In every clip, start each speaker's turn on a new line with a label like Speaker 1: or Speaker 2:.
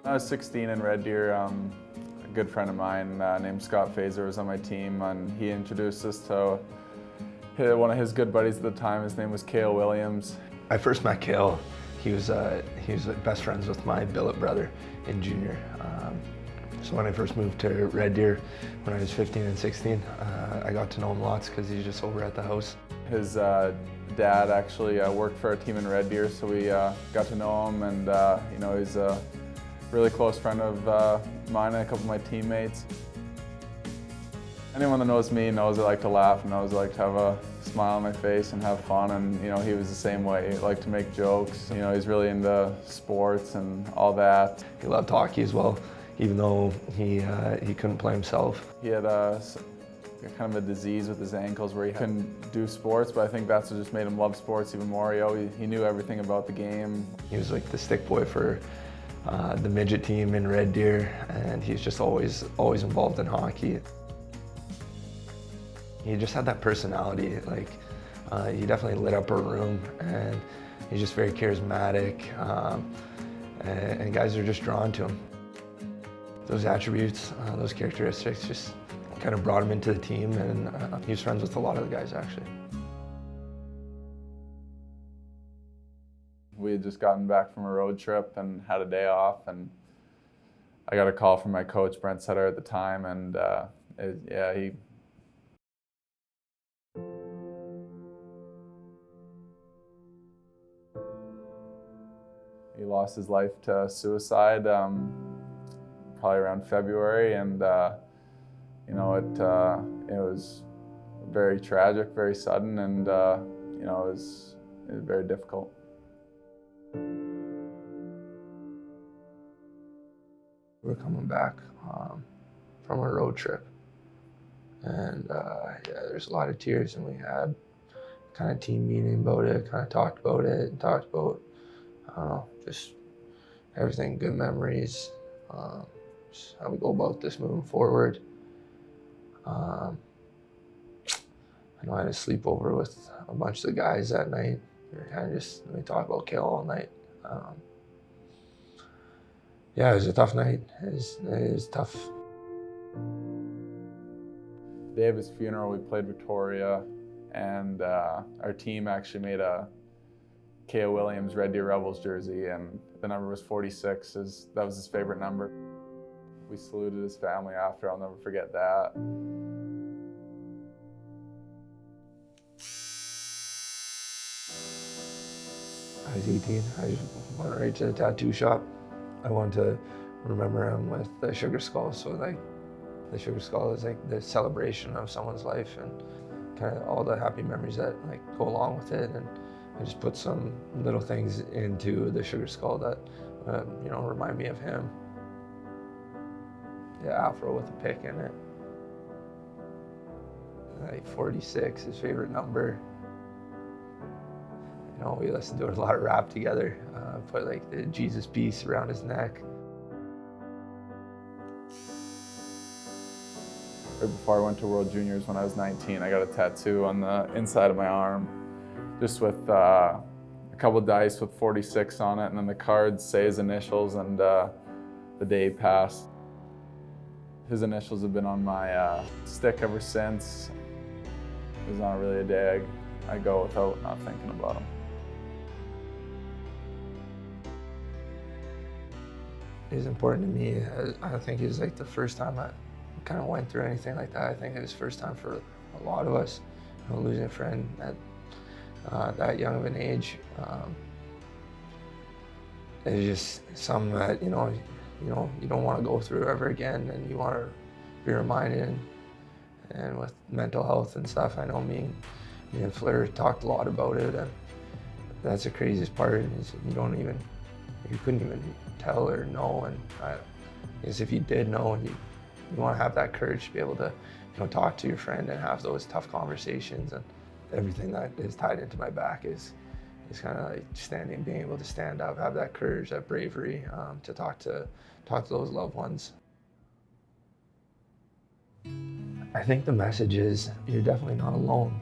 Speaker 1: I was 16 in Red Deer. A good friend of mine named Scott Fazer was on my team, and he introduced us to one of his good buddies at the time. His name was Kale Williams.
Speaker 2: I first met Kale. He was best friends with my billet brother in junior. So when I first moved to Red Deer when I was 15 and 16, I got to know him lots because he's just over at the house.
Speaker 1: His dad actually worked for our team in Red Deer, so we got to know him, and he's a really close friend of mine and a couple of my teammates. Anyone that knows me knows I like to laugh and knows I like to have a smile on my face and have fun, and he was the same way. He liked to make jokes. He's really into sports and all that.
Speaker 2: He loved hockey as well, even though he couldn't play himself.
Speaker 1: He had kind of a disease with his ankles where he couldn't do sports, but I think that's what just made him love sports even more. He knew everything about the game.
Speaker 2: He was like the stick boy for the midget team in Red Deer, and he's just always involved in hockey. He just had that personality. He definitely lit up a room, and he's just very charismatic, and guys are just drawn to him. Those attributes, those characteristics just kind of brought him into the team, and he was friends with a lot of the guys actually.
Speaker 1: We had just gotten back from a road trip and had a day off, and I got a call from my coach, Brent Sutter, at the time, and he lost his life to suicide probably around February, and it was very tragic, very sudden, and it was very difficult.
Speaker 2: We were coming back from a road trip, and there's a lot of tears, and we had kind of team meeting about it, kind of talked about it, and talked about just everything, good memories, just how we go about this moving forward. I know I had a sleepover with a bunch of the guys that night. We talked about Kale all night. It was a tough night. It was tough.
Speaker 1: The day of his funeral, we played Victoria, and our team actually made a Kale Williams Red Deer Rebels jersey, and the number was 46. That was his favorite number. We saluted his family after. I'll never forget that.
Speaker 2: I was 18. I went right to the tattoo shop. I wanted to remember him with the sugar skull. So the sugar skull is like the celebration of someone's life and kind of all the happy memories that go along with it. And I just put some little things into the sugar skull that remind me of him. The afro with a pick in it. 46, his favorite number. We listened to a lot of rap together. Put the Jesus piece around his neck.
Speaker 1: Right before I went to World Juniors when I was 19, I got a tattoo on the inside of my arm, just with a couple of dice with 46 on it, and then the cards say his initials and the day he passed. His initials have been on my stick ever since. There's not really a day I go without not thinking about him.
Speaker 2: It's important to me. I think it was the first time I kind of went through anything like that. I think it was the first time for a lot of us, losing a friend at that young of an age. It's just something that you don't want to go through ever again, and you want to be reminded. And with mental health and stuff, I know me and Fleur talked a lot about it, and that's the craziest part. Is you couldn't even tell or know, and I guess if you did know, you want to have that courage to be able to talk to your friend and have those tough conversations. And everything that is tied into my back is kind of being able to stand up, have that courage, that bravery to talk to those loved ones. I think the message is you're definitely not alone.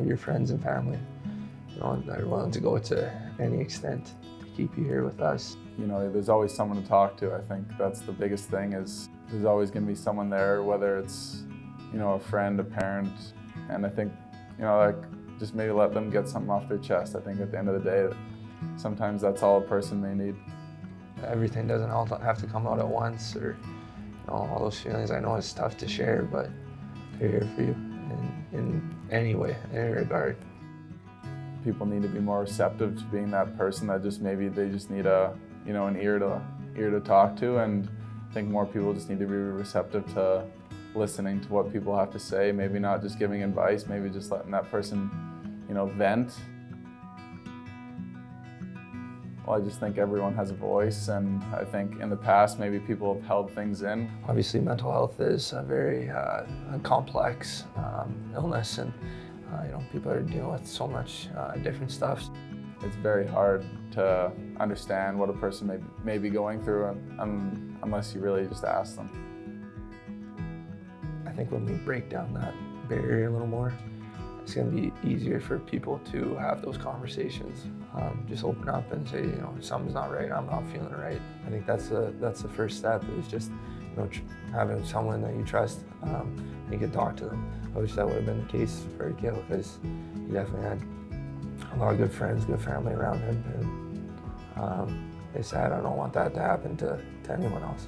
Speaker 2: Your friends and family, they're willing to go to any extent to keep you here with us.
Speaker 1: You know, there's always someone to talk to. I think that's the biggest thing, is there's always going to be someone there, whether it's, you know, a friend, a parent. And I think, you know, like, just maybe let them get something off their chest. I think at the end of the day, sometimes that's all a person may need.
Speaker 2: Everything doesn't all have to come out at once, or, you know, all those feelings. I know it's tough to share, but they're here for you in any way, any regard.
Speaker 1: People need to be more receptive to being that person that just maybe they just need a, you know, an ear to talk to. And I think more people just need to be receptive to listening to what people have to say, maybe not just giving advice, maybe just letting that person, you know, vent. Well, I just think everyone has a voice, and I think in the past maybe people have held things in.
Speaker 2: Obviously, mental health is a very complex illness, and you know, people are dealing with so much different stuff.
Speaker 1: It's very hard to understand what a person may be going through unless you really just ask them.
Speaker 2: I think when we break down that barrier a little more, it's going to be easier for people to have those conversations. Just open up and say, you know, something's not right, I'm not feeling right. I think that's the first step, is just, you know, having someone that you trust and you can talk to them. I wish that would have been the case for Kale, because he definitely had a lot of good friends, good family around him. And it's sad. I don't want that to happen to anyone else.